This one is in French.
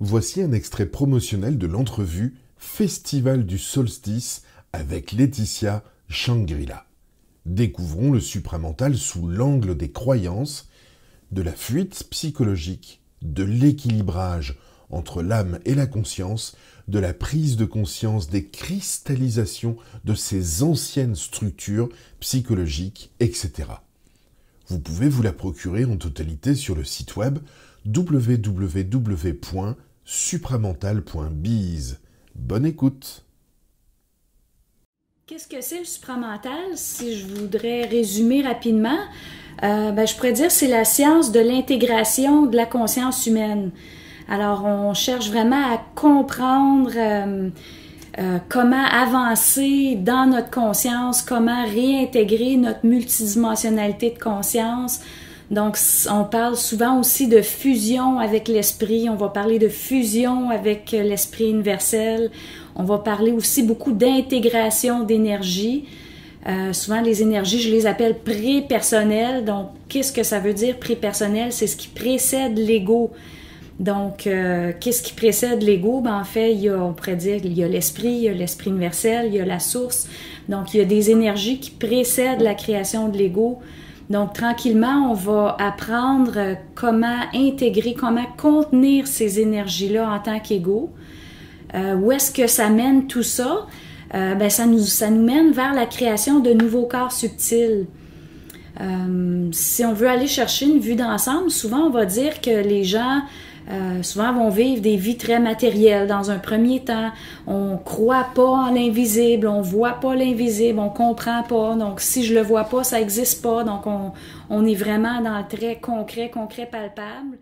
Voici un extrait promotionnel de l'entrevue Festival du solstice avec Laetitia Shangri-La. Découvrons le supramental sous l'angle des croyances, de la fuite psychologique, de l'équilibrage entre l'âme et la conscience, de la prise de conscience des cristallisations de ces anciennes structures psychologiques, etc. Vous pouvez vous la procurer en totalité sur le site web www.supramental.biz. Bonne écoute. Qu'est-ce que c'est le supramental? Si je voudrais résumer rapidement, je pourrais dire que c'est la science de l'intégration de la conscience humaine. Alors, on cherche vraiment à comprendre comment avancer dans notre conscience, comment réintégrer notre multidimensionnalité de conscience. Donc, on parle souvent aussi de fusion avec l'esprit, on va parler de fusion avec l'esprit universel, on va parler aussi beaucoup d'intégration d'énergie. Souvent, les énergies, je les appelle pré-personnelles. Donc, qu'est-ce que ça veut dire pré-personnel? C'est ce qui précède l'ego. Donc, qu'est-ce qui précède l'ego? En fait, on pourrait dire qu'il y a l'esprit universel, il y a la source. Donc, il y a des énergies qui précèdent la création de l'ego. Donc, tranquillement, on va apprendre comment intégrer, comment contenir ces énergies-là en tant qu'ego. Où est-ce que ça mène tout ça? Ça nous mène vers la création de nouveaux corps subtils. Si on veut aller chercher une vue d'ensemble, souvent on va dire que les gens souvent vont vivre des vies très matérielles dans un premier temps. On croit pas en l'invisible, on voit pas l'invisible, on comprend pas. Donc si je le vois pas, ça existe pas. Donc on est vraiment dans le très concret palpable.